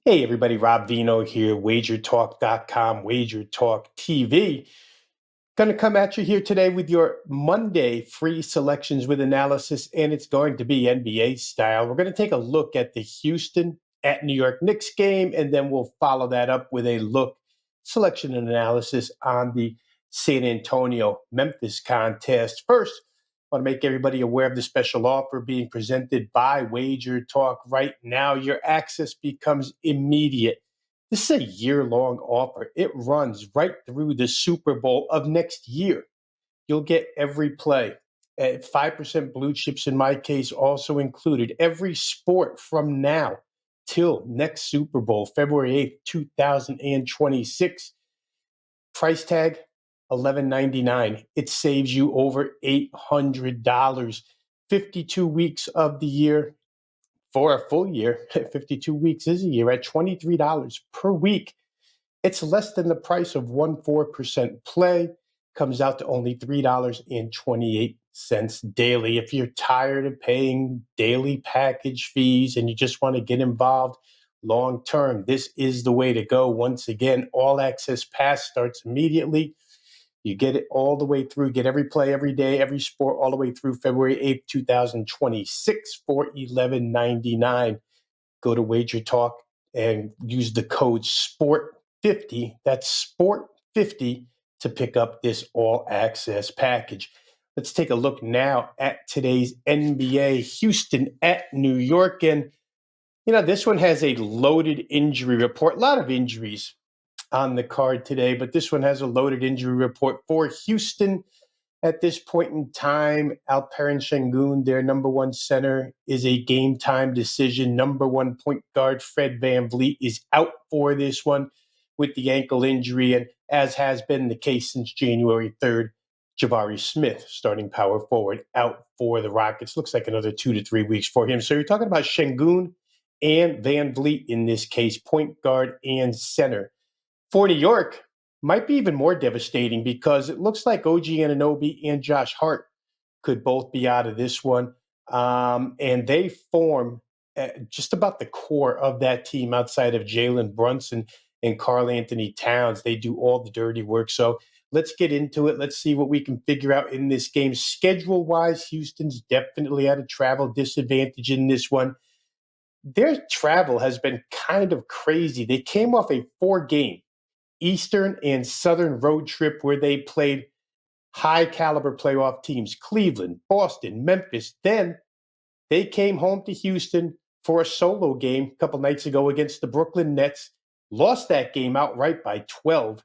Hey everybody, Rob Veno here, WagerTalk.com, WagerTalk TV. Going to come at you here today with your Monday free selections with analysis, and it's going to be NBA style. We're going to take a look at the Houston at New York Knicks game, and then we'll follow that up with a look, selection and analysis on the San Antonio Memphis contest. First, I want to make everybody aware of the special offer being presented by Wager Talk right now. Your access becomes immediate. This is a year-long offer. It runs right through the Super Bowl of next year. You'll get every play. At 5% blue chips in my case also included. Every sport from now till next Super Bowl, February 8th, 2026. Price tag, $11.99. It saves you over $800. 52 weeks of the year for a full year. 52 weeks is a year at $23 per week. It's less than the price of 1 4% play. Comes out to only $3.28 daily. If you're tired of paying daily package fees and you just want to get involved long term, this is the way to go. Once again, all access pass starts immediately. You get it all the way through, get every play, every day, every sport, all the way through February 8th, 2026 for $11.99. Go to Wager Talk and use the code SPORT50. That's SPORT50 to pick up this all access package. Let's take a look now at today's NBA. Houston at New York. And, this one has a loaded injury report. A lot of injuries on the card today, but this one has a loaded injury report for Houston. At this point in time, Alperen Şengün, their number one center, is a game-time decision. Number one point guard, Fred VanVleet, is out for this one with the ankle injury, and as has been the case since January 3rd, Jabari Smith, starting power forward, out for the Rockets. Looks like another 2 to 3 weeks for him. So you're talking about Şengün and VanVleet in this case, point guard and center. For New York, might be even more devastating because it looks like OG Anunoby and Josh Hart could both be out of this one. And they form just about the core of that team outside of Jalen Brunson and Karl Anthony Towns. They do all the dirty work. So let's get into it. Let's see what we can figure out in this game. Schedule-wise, Houston's definitely at a travel disadvantage in this one. Their travel has been kind of crazy. They came off a 4-game Eastern and Southern road trip where they played high caliber playoff teams, Cleveland, Boston, Memphis. Then they came home to Houston for a solo game a couple nights ago against the Brooklyn Nets, lost that game outright by 12,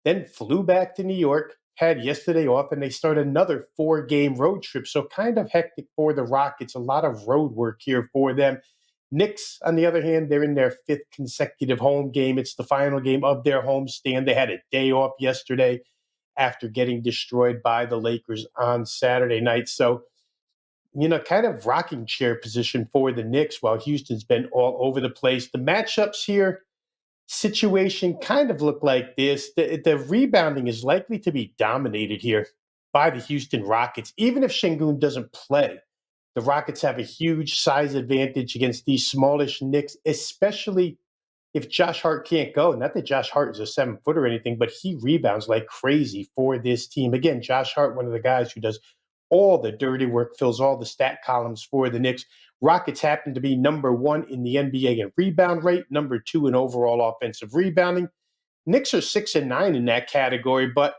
then flew back to New York, had yesterday off, and they start another 4-game road trip. So kind of hectic for the Rockets, a lot of road work here for them. Knicks, on the other hand, they're in their 5th consecutive home game. It's the final game of their homestand. They had a day off yesterday after getting destroyed by the Lakers on Saturday night. So, kind of rocking chair position for the Knicks while Houston's been all over the place. The matchups here, situation kind of look like this. The rebounding is likely to be dominated here by the Houston Rockets, even if Şengün doesn't play. The Rockets have a huge size advantage against these smallish Knicks, especially if Josh Hart can't go. Not that Josh Hart is a 7-footer or anything, but he rebounds like crazy for this team. Again, Josh Hart, one of the guys who does all the dirty work, fills all the stat columns for the Knicks. Rockets happen to be number 1 in the NBA in rebound rate, number 2 in overall offensive rebounding. Knicks are 6 and 9 in that category, but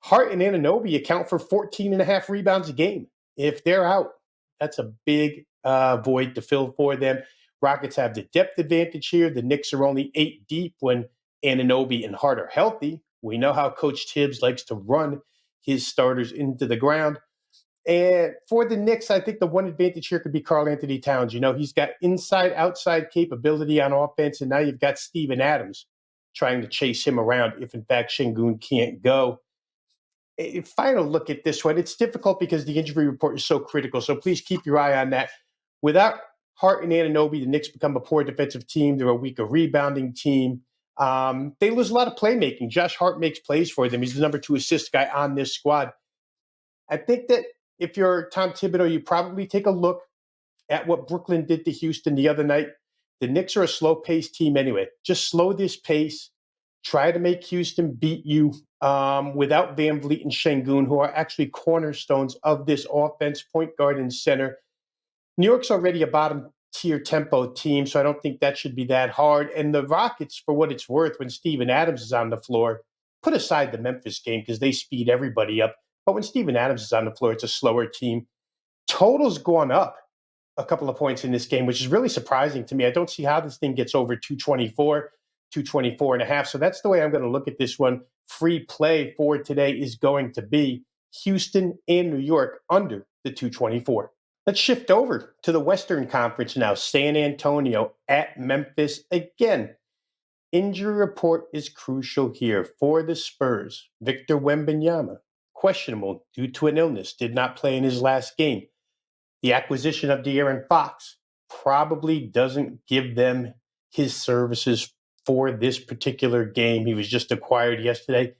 Hart and Anunoby account for 14.5 rebounds a game. If they're out, that's a big void to fill for them. Rockets have the depth advantage here. The Knicks are only 8 deep when Anunoby and Hart are healthy. We know how Coach Tibbs likes to run his starters into the ground. And for the Knicks, I think the one advantage here could be Karl Anthony Towns. He's got inside-outside capability on offense, and now you've got Steven Adams trying to chase him around if, in fact, Şengün can't go. A final look at this one. It's difficult because the injury report is so critical, so please keep your eye on that. Without Hart and Anunoby, the Knicks become a poor defensive team. They're a weaker rebounding team. They lose a lot of playmaking. Josh Hart makes plays for them. He's the number 2 assist guy on this squad. I think that if you're Tom Thibodeau, you probably take a look at what Brooklyn did to Houston the other night. The Knicks are a slow-paced team anyway. Just slow this pace. Try to make Houston beat you without Van Vliet and Şengün, who are actually cornerstones of this offense, point guard and center. New York's already a bottom-tier tempo team, so I don't think that should be that hard. And the Rockets, for what it's worth, when Steven Adams is on the floor, put aside the Memphis game because they speed everybody up. But when Steven Adams is on the floor, it's a slower team. Total's gone up a couple of points in this game, which is really surprising to me. I don't see how this thing gets over 224, 224 and a half. So that's the way I'm going to look at this one. Free play for today is going to be Houston and New York under the 224. Let's shift over to the Western Conference now. San Antonio at Memphis again. Injury report is crucial here for the Spurs. Victor Wembanyama, questionable due to an illness, did not play in his last game. The acquisition of De'Aaron Fox probably doesn't give them his services for this particular game. He was just acquired yesterday.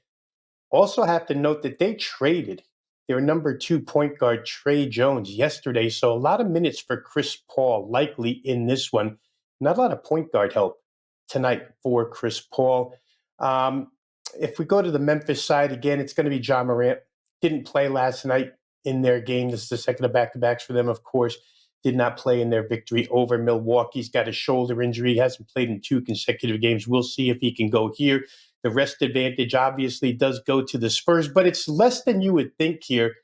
Also have to note that they traded their number 2 point guard, Trey Jones, yesterday. So a lot of minutes for Chris Paul likely in this one. Not a lot of point guard help tonight for Chris Paul. If we go to the Memphis side, again, it's going to be Ja Morant. Didn't play last night in their game. This is the second of back-to-backs for them, of course. Did not play in their victory over Milwaukee. He's got a shoulder injury. He hasn't played in 2 consecutive games. We'll see if he can go here. The rest advantage obviously does go to the Spurs, but it's less than you would think here.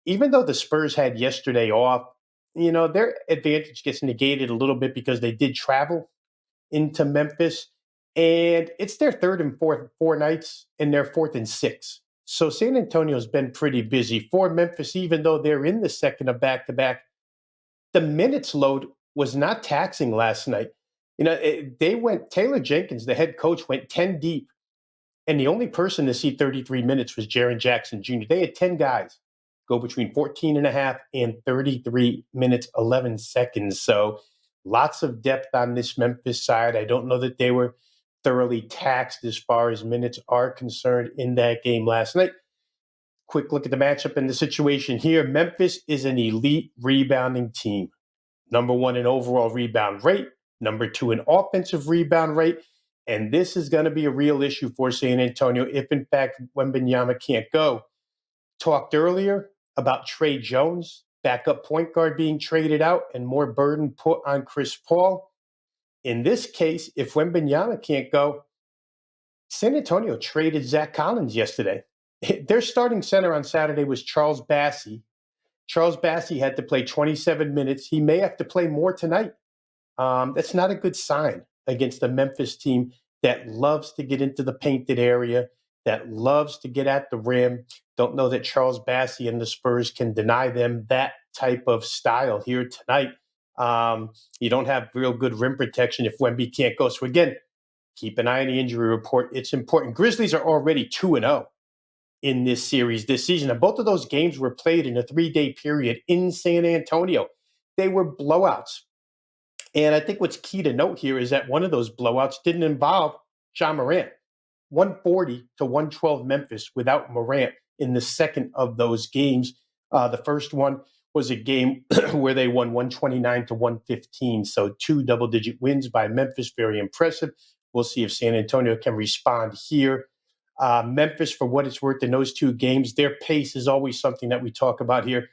Even though the Spurs had yesterday off, their advantage gets negated a little bit because they did travel into Memphis. And it's their third and four nights, and their fourth and 6. So San Antonio's been pretty busy. For Memphis, even though they're in the second of back-to-back, the minutes load was not taxing last night. Taylor Jenkins, the head coach, went 10 deep, and the only person to see 33 minutes was Jaren Jackson Jr. They had 10 guys go between 14 and a half and 33 minutes, 11 seconds. So lots of depth on this Memphis side. I don't know that they were thoroughly taxed as far as minutes are concerned in that game last night. Quick look at the matchup and the situation here. Memphis is an elite rebounding team. Number 1 in overall rebound rate, number 2 in offensive rebound rate. And this is going to be a real issue for San Antonio if, in fact, Wembanyama can't go. Talked earlier about Trey Jones, backup point guard, being traded out and more burden put on Chris Paul. In this case, if Wembanyama can't go, San Antonio traded Zach Collins yesterday. Their starting center on Saturday was Charles Bassey. Charles Bassey had to play 27 minutes. He may have to play more tonight. That's not a good sign against a Memphis team that loves to get into the painted area, that loves to get at the rim. Don't know that Charles Bassey and the Spurs can deny them that type of style here tonight. You don't have real good rim protection if Wemby can't go. So again, keep an eye on the injury report. It's important. Grizzlies are already 2-0 in this series this season. And both of those games were played in a 3-day period in San Antonio. They were blowouts. And I think what's key to note here is that one of those blowouts didn't involve Ja Morant. 140 to 112 Memphis without Morant in the second of those games. The first one was a game where they won 129 to 115. So 2 double-digit wins by Memphis. Very impressive. We'll see if San Antonio can respond here. Memphis, for what it's worth in those 2 games, their pace is always something that we talk about here.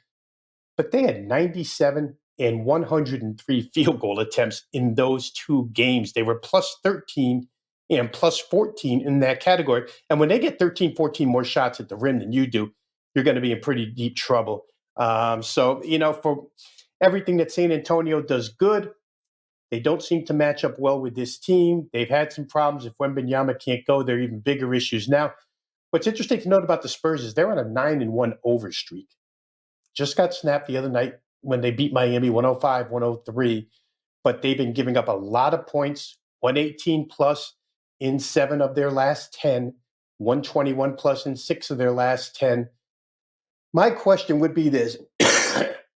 But they had 97 and 103 field goal attempts in those 2 games. They were plus 13 and plus 14 in that category. And when they get 13, 14 more shots at the rim than you do, you're going to be in pretty deep trouble. For everything that San Antonio does good, they don't seem to match up well with this team. They've had some problems. If Wembanyama can't go, there are even bigger issues now. What's interesting to note about the Spurs is they're on a 9-1 over streak. Just got snapped the other night when they beat Miami 105-103, but they've been giving up a lot of points, 118 plus in 7 of their last 10, 121 plus in 6 of their last 10. My question would be this.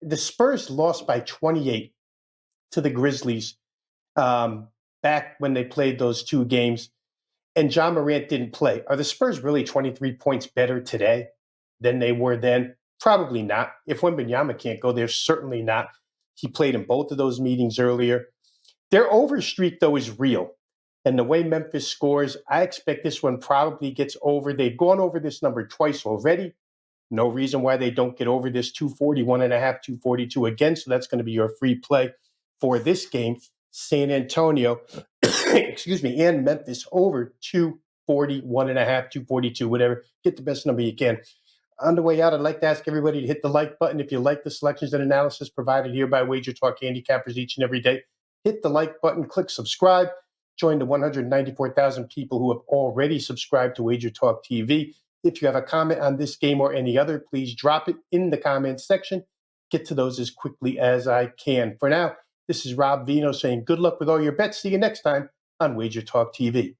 The Spurs lost by 28 to the Grizzlies back when they played those 2 games, and Ja Morant didn't play. Are the Spurs really 23 points better today than they were then? Probably not. If Wembanyama can't go, they're certainly not. He played in both of those meetings earlier. Their over streak, though, is real. And the way Memphis scores, I expect this one probably gets over. They've gone over this number twice already. No reason why they don't get over this 241.5, 242 again. So that's going to be your free play for this game. San Antonio, excuse me, and Memphis over 241.5, 242, whatever. Get the best number you can. On the way out, I'd like to ask everybody to hit the like button if you like the selections and analysis provided here by WagerTalk handicappers each and every day. Hit the like button, click subscribe, join the 194,000 people who have already subscribed to WagerTalk TV. If you have a comment on this game or any other, please drop it in the comments section. Get to those as quickly as I can. For now, this is Rob Veno saying good luck with all your bets. See you next time on WagerTalk TV.